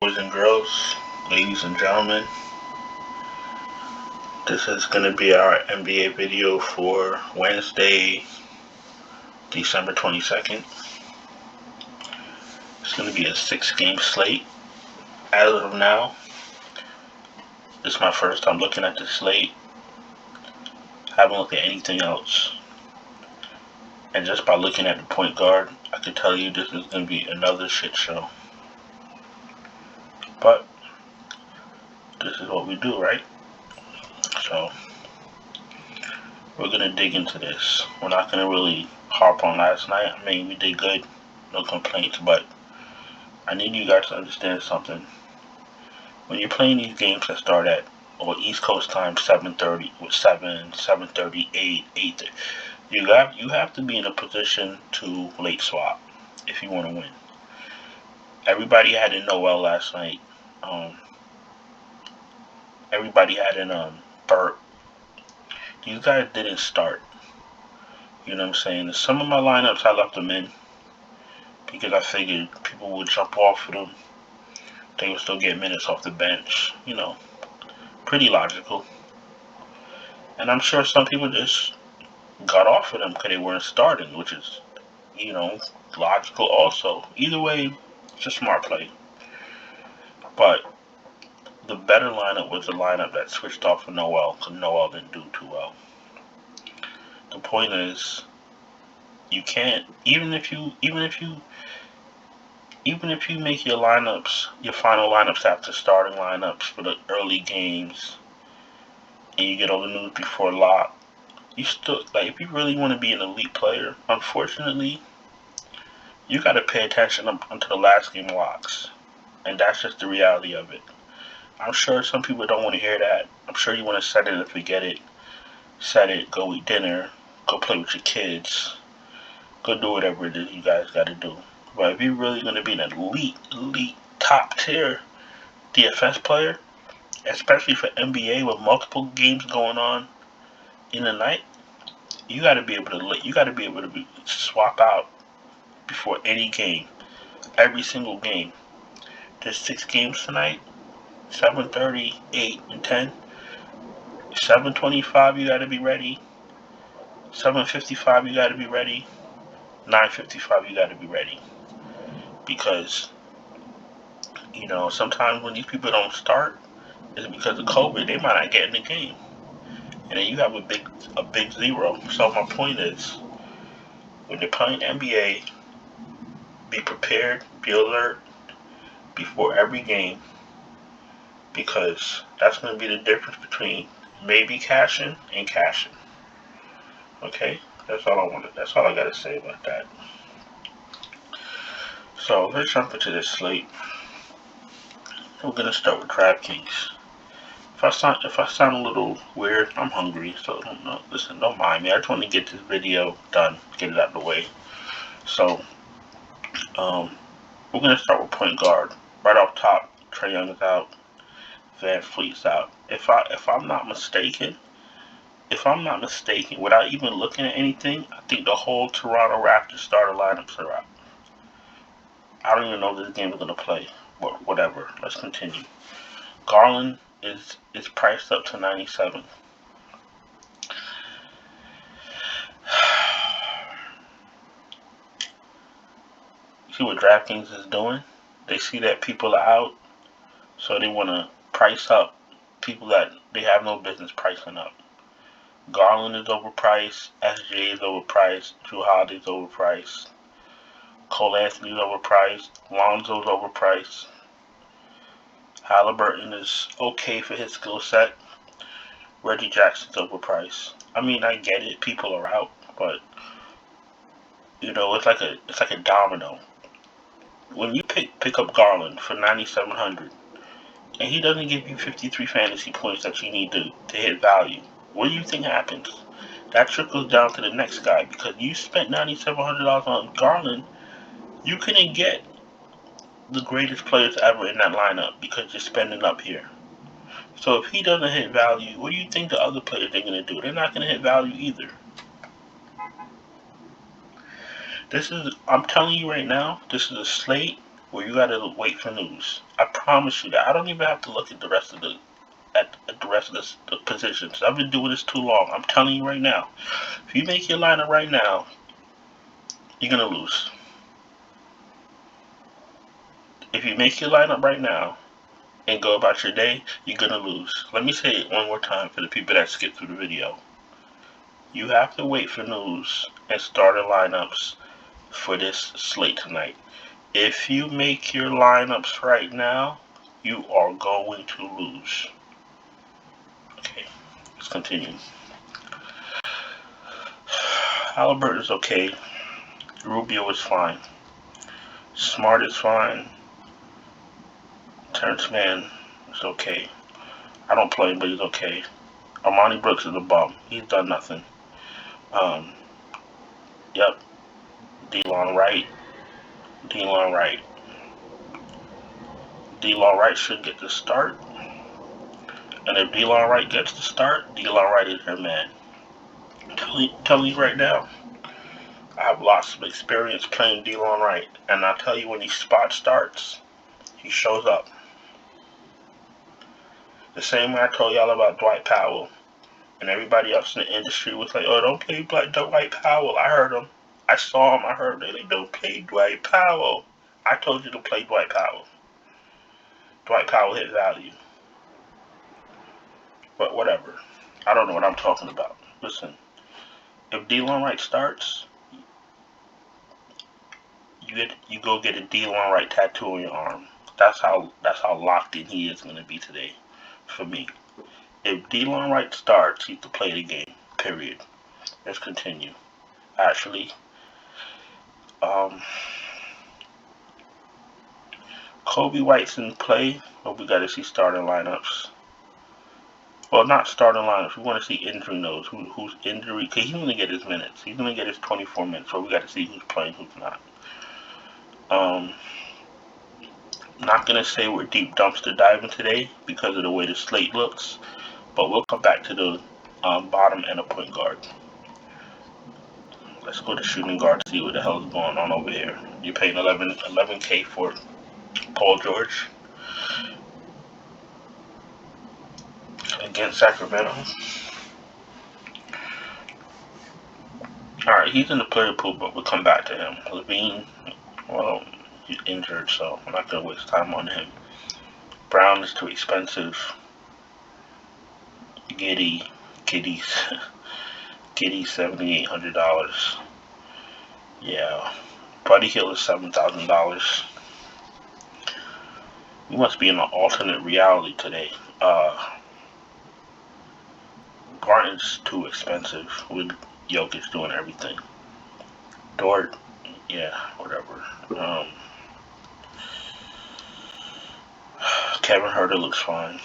Boys and girls, ladies and gentlemen, this is going to be our NBA video for Wednesday, December 22nd. It's going to be a 6-game slate. As of now, this is my first time looking at the slate. I haven't looked at anything else. And just by looking at the point guard, I can tell you this is going to be another shit show. But this is what we do, right? So we're going to dig into this. We're not going to really harp on last night. I mean, we did good, no complaints, but I need you guys to understand something. When you're playing these games that start at East Coast time 7:30 with 7:30, 8, you have to be in a position to late swap if you want to win. Everybody had in Noel last night. Everybody had in Burt. These guys didn't start. You know what I'm saying? Some of my lineups I left them in because I figured people would jump off of them. They would still get minutes off the bench. You know, pretty logical. And I'm sure some people just got off of them because they weren't starting, which is, logical also. Either way, it's a smart play. But the better lineup was the lineup that switched off of Noel because Noel didn't do too well. The point is, you can't, even if you make your lineups, your final lineups after starting lineups for the early games, and you get all the news before lock, you still, if you really want to be an elite player, unfortunately, you got to pay attention up until the last game locks. And that's just the reality of it. I'm sure some people don't want to hear that. I'm sure you want to set it and forget it. Set it, go eat dinner, go play with your kids, go do whatever it is you guys got to do. But if you're really going to be an elite, top tier DFS player, especially for NBA with multiple games going on in the night, you got to be able to swap out before any game, every single game. There's 6 games tonight, 7:30, 8, and 10. 7:25 you got to be ready. 7:55 you got to be ready. 9:55 you got to be ready. Because, sometimes when these people don't start, it's because of COVID. They might not get in the game. And then you have a big zero. So my point is, when you're playing NBA, be prepared, be alert before every game, because that's going to be the difference between maybe cashing and cashing. Okay? That's all I got to say about that. So let's jump into this slate. We're going to start with Draftkings. If I sound a little weird, I'm hungry, so don't mind me. I just want to get this video done, get it out of the way. So, we're going to start with point guard. Right off top, Trae Young is out. Van Fleet's out. If I'm not mistaken, without even looking at anything, I think the whole Toronto Raptors starter lineups are out. I don't even know if this game is going to play. But whatever. Let's continue. Garland is priced up to 97. See what Draftkings is doing? They see that people are out, so they want to price up people that they have no business pricing up. Garland is overpriced. SJ is overpriced. Drew Holiday's overpriced. Cole Anthony's overpriced. Lonzo's overpriced. Halliburton is okay for his skill set. Reggie Jackson's overpriced. I mean, I get it. People are out, but it's like a domino. When you pick up Garland for 9,700, and he doesn't give you 53 fantasy points that you need to hit value, what do you think happens? That trickles down to the next guy, because you spent $9,700 on Garland. You couldn't get the greatest players ever in that lineup because you're spending up here. So if he doesn't hit value, what do you think the other players are going to do? They're not going to hit value either. I'm telling you right now, this is a slate where you gotta wait for news. I promise you that. I don't even have to look at the rest of the positions. I've been doing this too long. I'm telling you right now. If you make your lineup right now, you're gonna lose. If you make your lineup right now and go about your day, you're gonna lose. Let me say it one more time for the people that skip through the video. You have to wait for news and starter lineups for this slate tonight. If you make your lineups right now, you are going to lose. Okay, let's continue. Halliburton is okay. Rubio is fine. Smart is fine. Terrence Mann is okay. I don't play him, but he's okay. Armani Brooks is a bum. He's done nothing. Yep. D-Long Wright. D-Long Wright should get the start. And if D-Long Wright gets the start, D-Long Wright is your man. Tell you right now, I have lots of experience playing D-Long Wright. And I tell you, when he spot starts, he shows up. The same way I told y'all about Dwight Powell. And everybody else in the industry was like, oh, don't play Dwight Powell. I heard him. I saw him. I heard him. They don't play Dwight Powell. I told you to play Dwight Powell. Dwight Powell hit value. But whatever. I don't know what I'm talking about. Listen, if D-Long Wright starts, you go get a D-Long Wright tattoo on your arm. That's how locked in he is going to be today for me. If D-Long Wright starts, he's to play the game. Period. Let's continue. Actually, Kobe White's in play, but we got to see starting lineups. Well, not starting lineups. We want to see injury notes. Who's injury? Because he's going to get his minutes. He's going to get his 24 minutes. So we got to see who's playing, who's not. Not going to say we're deep dumpster diving today because of the way the slate looks. But we'll come back to the bottom and a point guard. Let's go to shooting guard to see what the hell is going on over here. You're paying $11K for Paul George against Sacramento. Alright, he's in the player pool, but we'll come back to him. Levine, well, he's injured, so I'm not going to waste time on him. Brown is too expensive. Giddy, $7,800. Yeah. Buddy Hield is $7,000. We must be in an alternate reality today. Garden's too expensive with Jokic doing everything. Dort, yeah, whatever. Kevin Huerter looks fine.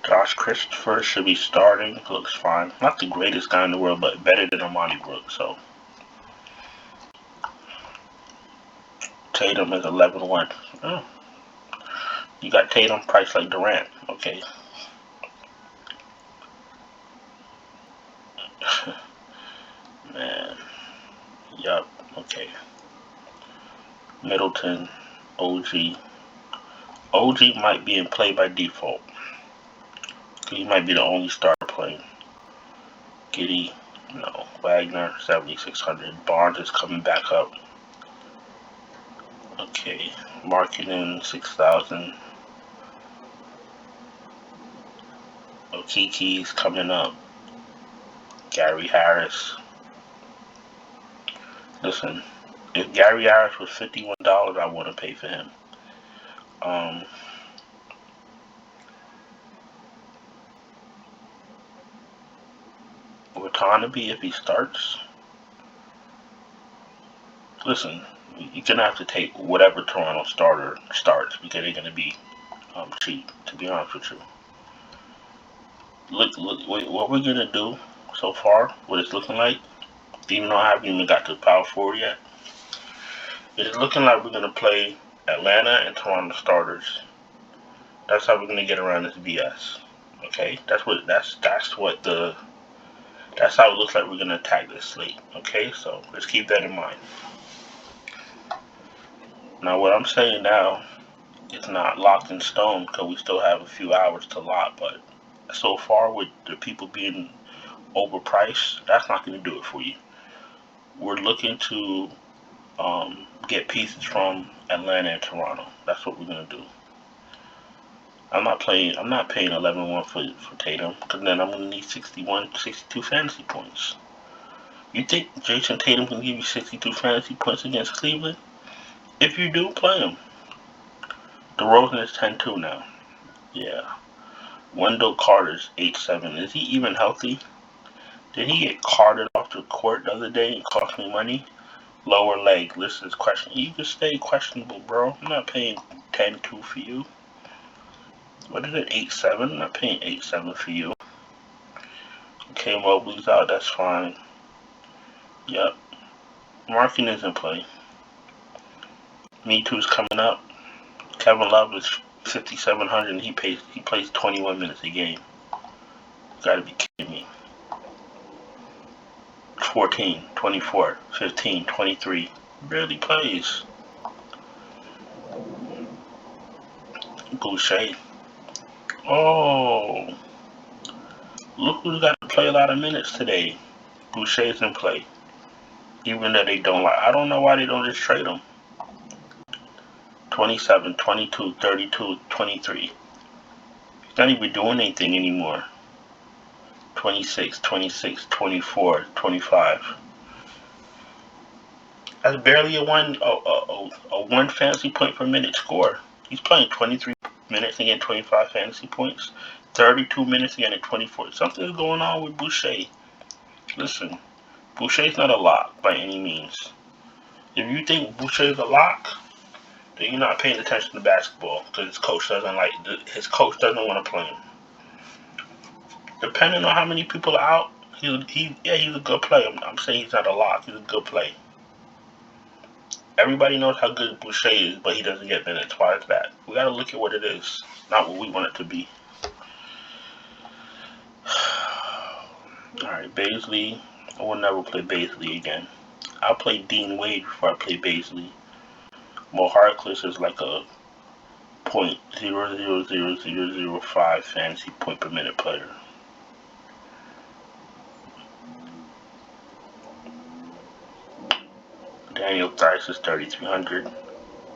Josh Christopher should be starting. Looks fine. Not the greatest guy in the world, but better than Armani Brooks. So Tatum is 11-1. Oh. You got Tatum priced like Durant. Okay. Man. Yup. Okay. Middleton. OG. OG might be in play by default. He might be the only starter playing. Giddy, no. Wagner, 7,600. Barnes is coming back up. Okay. Marketing, 6,000. Okiki's coming up. Gary Harris. Listen, if Gary Harris was $51, I wouldn't pay for him. Watanabe, if he starts, listen, you're gonna have to take whatever Toronto starter starts because they're gonna be cheap. To be honest with you, look, what we're gonna do so far, what it's looking like, even though I haven't even got to power forward yet, it's looking like we're gonna play Atlanta and Toronto starters. That's how we're gonna get around this BS. Okay, that's how it looks like we're gonna attack this slate. Okay, so let's keep that in mind. Now, what I'm saying now, it's not locked in stone because we still have a few hours to lock. But so far, with the people being overpriced, that's not going to do it for you. We're looking to get pieces from Atlanta and Toronto. That's what we're going to do. I'm not paying 11-1 for Tatum, because then I'm going to need 62 fantasy points. You think Jason Tatum can give you 62 fantasy points against Cleveland? If you do, play him. DeRozan is 10-2 now. Yeah. Wendell Carter's 8-7. Is he even healthy? Did he get carted off the court the other day and cost me money? Lower leg. List is questionable. You can stay questionable, bro. I'm not paying 10-2 for you. What is it? 8-7? I'm not paying 8-7 for you. Okay, Mobley's out. That's fine. Yep. Marking is in play. Me Too's coming up. Kevin Love is 5,700 and he plays 21 minutes a game. You gotta be kidding me. 14, 24, 15, 23. Barely plays. Boucher. Oh. Look who's got to play a lot of minutes today. Boucher's in play. Even though they don't like. I don't know why they don't just trade him. 27, 22, 32, 23. He's not even doing anything anymore. 26, 26, 24, 25. That's barely a one fantasy point per minute score. He's playing 23 minutes and getting 25 fantasy points. 32 minutes again at 24. Something's going on with Boucher. Listen, Boucher's not a lock by any means. If you think Boucher's a lock, then you're not paying attention to basketball because his coach doesn't want to play him. Depending on how many people are out, he's a good player. I'm saying he's not a lock. He's a good player. Everybody knows how good Boucher is, but he doesn't get minutes. Why is that? We got to look at what it is, not what we want it to be. Alright, Baisley. I will never play Baisley again. I'll play Dean Wade before I play Baisley. Mo Harkless is like a .0000005 fantasy point per minute player. Daniel Theis is 3,300.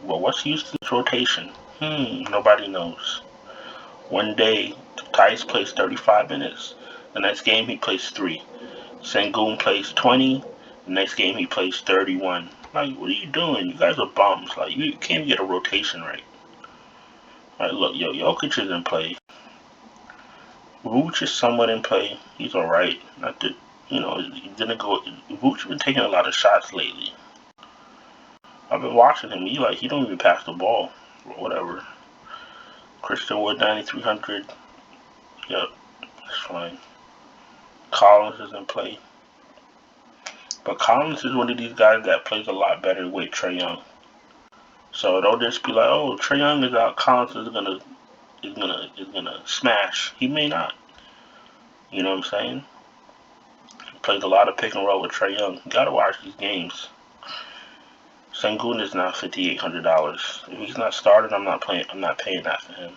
Well, what's Houston's rotation? Nobody knows. One day, Theis plays 35 minutes. The next game, he plays 3. Sengun plays 20. The next game, he plays 31. Like, what are you doing? You guys are bums. Like, you can't get a rotation right. Alright, look, Jokic is in play. Vooch is somewhat in play. He's alright. Not that, he didn't go. Vooch been taking a lot of shots lately. I've been watching him. He don't even pass the ball. Or whatever. Christian Wood, 9,300. Yep, that's fine. Collins is in play. But Collins is one of these guys that plays a lot better with Trae Young. So don't just be like, oh, Trae Young is out, Collins is gonna smash. He may not. You know what I'm saying? He plays a lot of pick and roll with Trae Young. You gotta watch these games. Sengun is now $5,800. If he's not started, I'm not paying that for him.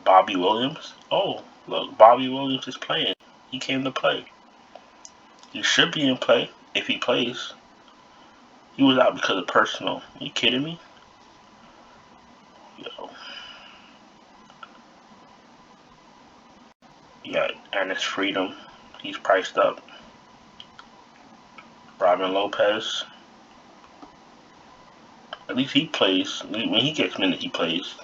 Bobby Williams. Oh, look, Bobby Williams is playing. He came to play. He should be in play if he plays. He was out because of personal. Are you kidding me? Yo. You got Ernest Freedom. He's priced up. Robin Lopez. At least he plays. When he gets minutes, he plays.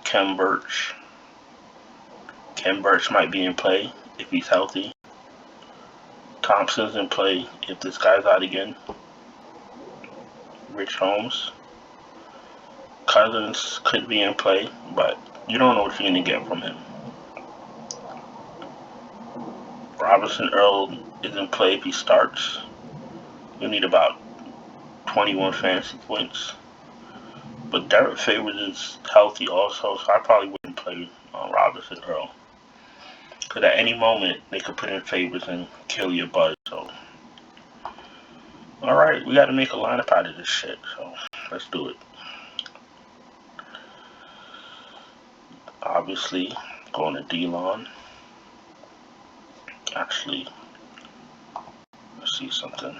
Kem Birch. Kem Birch might be in play if he's healthy. Thompson's in play if this guy's out again. Rich Holmes. Cousins could be in play, but you don't know what you're going to get from him. Robinson Earl is in play if he starts. You'll need about 21 fantasy points. But Derek Favors is healthy also, so I probably wouldn't play Robinson Earl. Because at any moment, they could put in favors and kill your buzz. So, alright, we got to make a lineup out of this shit. So, let's do it. Obviously, going to D-Lon. Actually, let's see something.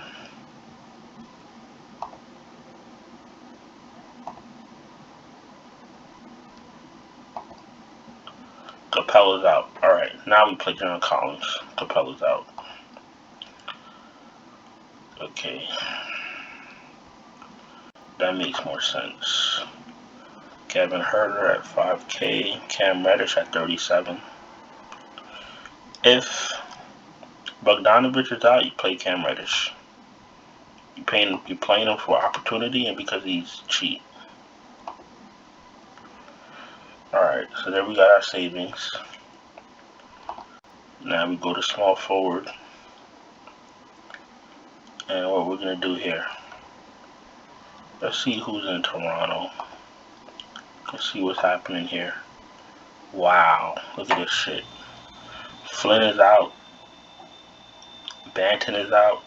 Capella's out. Alright, now we play John Collins. Capella's out. Okay. That makes more sense. Kevin Herter at 5K. Cam Reddish at 37. If Bogdanovich is out, you play Cam Reddish. You're playing him for opportunity and because he's cheap. Alright, so there we got our savings. Now we go to small forward. And what we're going to do here. Let's see who's in Toronto. Let's see what's happening here. Wow, look at this shit. Flynn is out. Banton is out.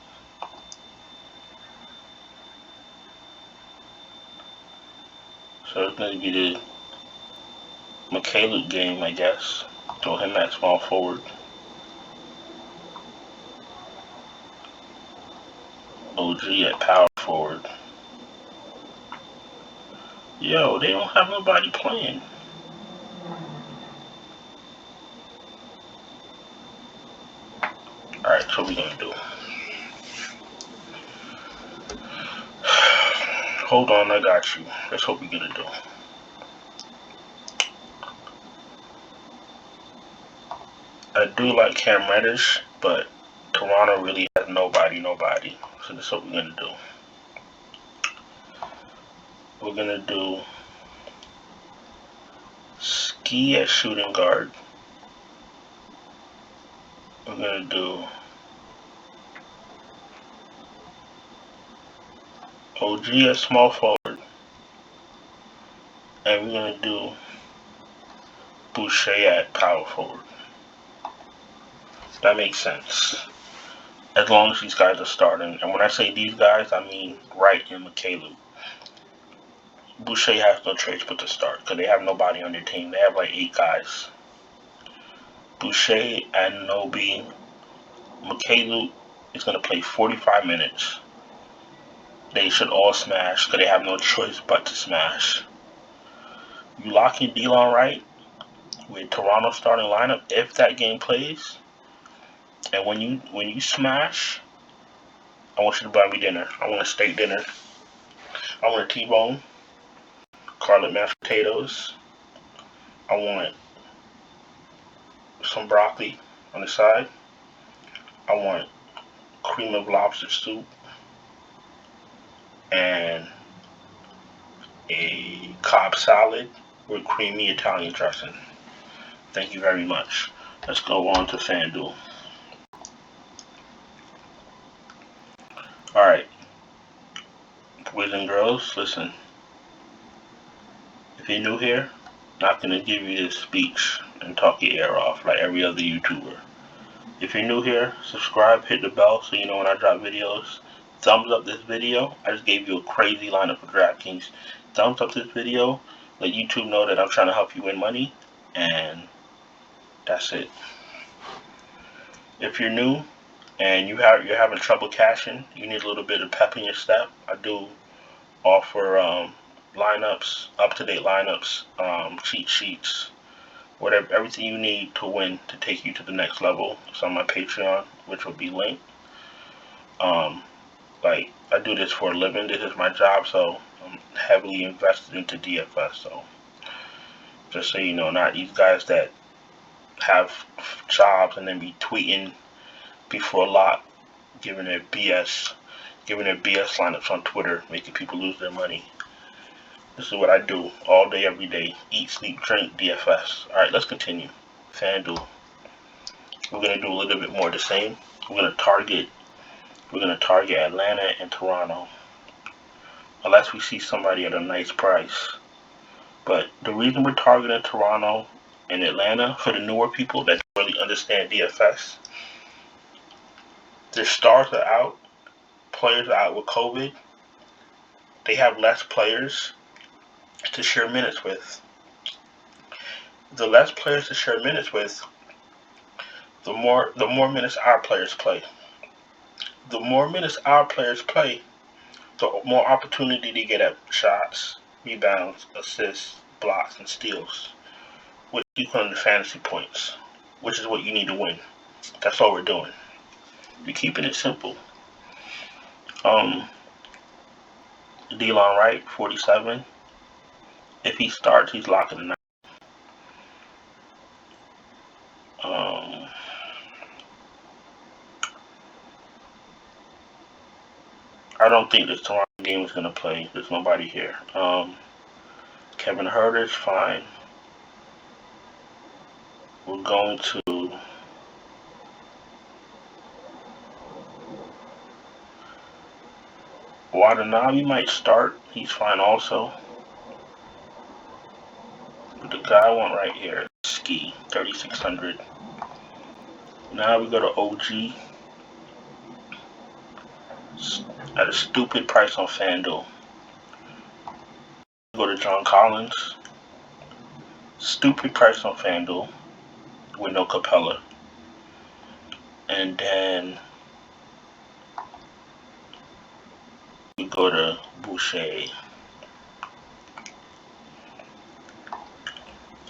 So it's going to be the McCaleb game, I guess. Throw him at small forward. OG at power forward. Yo, they don't have nobody playing. Alright, so what we gonna do? Hold on, I got you. That's what we're gonna do. I do like Cam Reddish, but Toronto really has nobody. So that's what we're gonna do. We're gonna do Ski at shooting guard. We're gonna do OG at small forward. And we're gonna do Boucher at power forward. That makes sense. As long as these guys are starting. And when I say these guys, I mean Wright and McCaleb. Boucher has no choice but to start because they have nobody on their team. They have like 8 guys. Boucher and Nobi. McCaleb is going to play 45 minutes. They should all smash because they have no choice but to smash. You lock in DeLon Wright with Toronto starting lineup if that game plays. And when you smash, I want you to buy me dinner. I want a steak dinner. I want a T-bone. Garlic mashed potatoes. I want some broccoli on the side. I want cream of lobster soup and a Cobb salad with creamy Italian dressing. Thank you very much. Let's go on to Fanduel. Alright, boys and girls, listen. If you're new here, I'm not going to give you this speech and talk your ear off like every other YouTuber. If you're new here, subscribe, hit the bell so you know when I drop videos. Thumbs up this video. I just gave you a crazy lineup for Draftkings. Thumbs up this video. Let YouTube know that I'm trying to help you win money. And that's it. If you're new and you're having trouble cashing, you need a little bit of pep in your step, I do offer lineups, up-to-date lineups, cheat sheets, whatever, everything you need to win to take you to the next level. It's on my Patreon, which will be linked. Like, I do this for a living. This is my job, so I'm heavily invested into DFS. So just so you know, not these guys that have jobs and then be tweeting before a lot, giving their BS lineups on Twitter, making people lose their money. This is what I do all day, every day. Eat, sleep, drink, DFS. Alright, let's continue. Fanduel. We're going to do a little bit more of the same. We're going to target Atlanta and Toronto. Unless we see somebody at a nice price. But the reason we're targeting Toronto in Atlanta, for the newer people that don't really understand DFS, their stars are out, players are out with COVID. They have less players to share minutes with. The less players to share minutes with, the more minutes our players play. The more minutes our players play, the more opportunity they get at shots, rebounds, assists, blocks, and steals, which equal into fantasy points, which is what you need to win. That's all we're doing. We're keeping it simple. Delon Wright, 47. If he starts, he's locking the night. I don't think this Toronto game is going to play. There's nobody here. Kevin Huerter's fine. We're going to Watanabe might start. He's fine also. But the guy I want right here, Ski, 3,600. Now we go to OG at a stupid price on Fanduel. Go to John Collins. Stupid price on Fanduel with no Capella. And then we go to Boucher.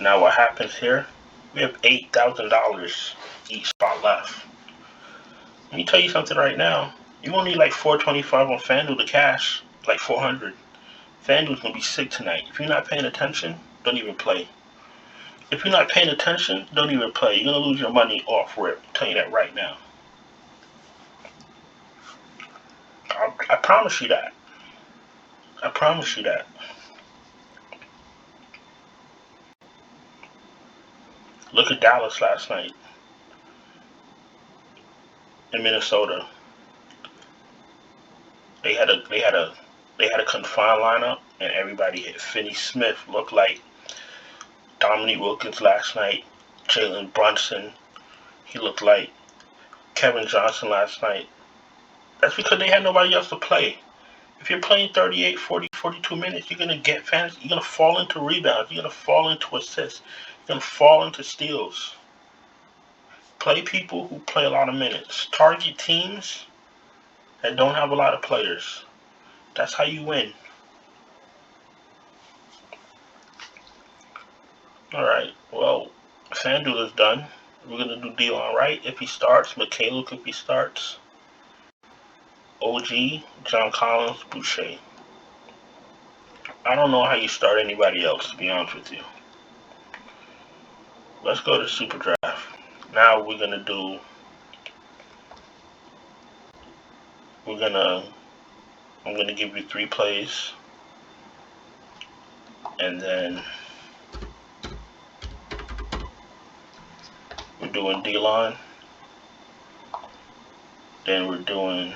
Now what happens here? We have $8,000 each spot left. Let me tell you something right now. You won't need like $425 on Fanduel to cash, like $400. Fanduel's gonna be sick tonight. If you're not paying attention, don't even play. If you're not paying attention, don't even play. You're gonna lose your money off rip. I'll tell you that right now. I promise you that. I promise you that. Look at Dallas last night in Minnesota. They had a confined lineup, and everybody hit. Finney Smith looked like Dominique Wilkins last night. Jalen Brunson, he looked like Kevin Johnson last night. That's because they had nobody else to play. If you're playing 38, 40, 42 minutes, you're going to get fantasy. You're going to fall into rebounds. You're going to fall into assists. You're going to fall into steals. Play people who play a lot of minutes. Target teams that don't have a lot of players. That's how you win. Alright, well, Fanduel is done. We're going to do Delon Wright if he starts. Mikhailuk if he starts. OG, John Collins, Boucher. I don't know how you start anybody else, to be honest with you. Let's go to Superdraft. Now we're gonna do. I'm gonna give you 3 plays, and then we're doing D-line. Then we're doing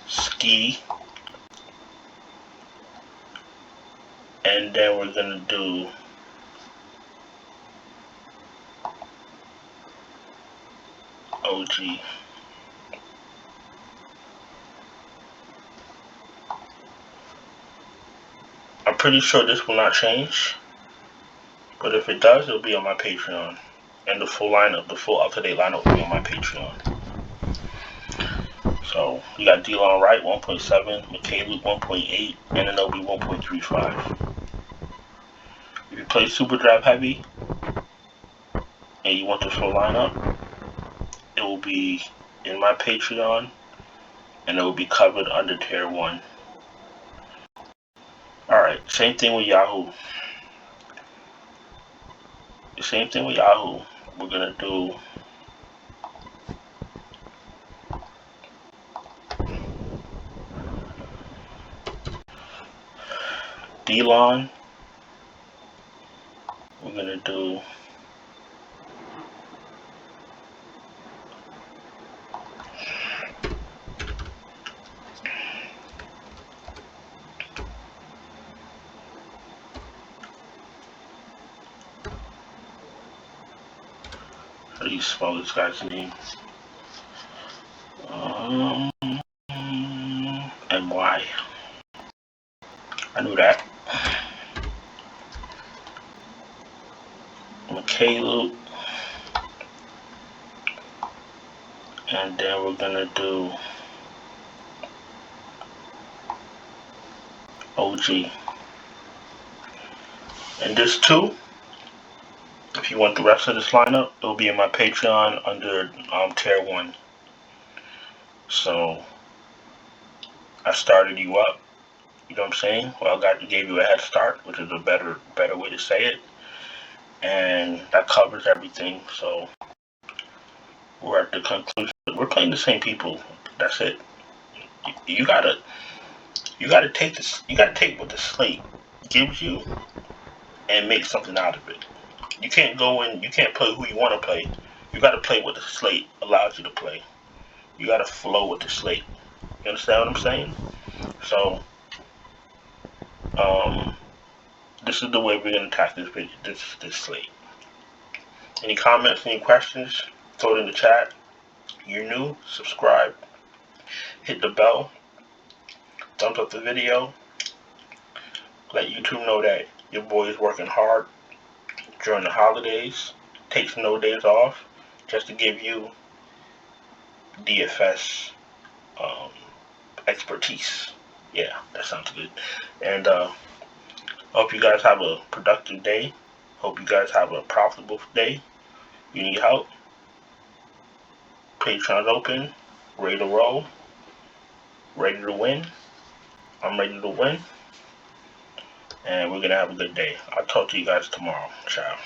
Ski. And then we're gonna do OG. I'm pretty sure this will not change, but if it does, it'll be on my Patreon. And the full lineup, the full up-to-date lineup will be on my Patreon. So you got Delon Wright 1.7, Mikhailuk 1.8, and Anobi 1.35. If you play Superdraft heavy and you want the full lineup, it will be in my Patreon and it will be covered under tier 1. Alright, same thing with Yahoo. Same thing with Yahoo. We're gonna do Delon. We're gonna do do you spell this guy's name? M-Y. I knew that. Michaelu. And then we're gonna do OG. And this too, if you want the rest of this lineup, it'll be in my Patreon under tier 1. So I started you up, you know what I'm saying? Well, gave you a head start, which is a better way to say it. And that covers everything. So we're at the conclusion. We're playing the same people. That's it. You gotta take this. You gotta take what the slate gives you and make something out of it. You can't go in. You can't play who you want to play. You gotta play what the slate allows you to play. You gotta flow with the slate. You understand what I'm saying? So, this is the way we're gonna attack this slate. Any comments? Any questions? Throw it in the chat. You're new, subscribe, hit the bell, thumbs up the video, let YouTube know that your boy is working hard during the holidays, takes no days off, just to give you DFS expertise. Yeah, that sounds good. And hope you guys have a productive day. Hope you guys have a profitable day. You need help? Patreon's open, ready to roll, ready to win. I'm ready to win, and we're gonna have a good day. I'll talk to you guys tomorrow. Ciao.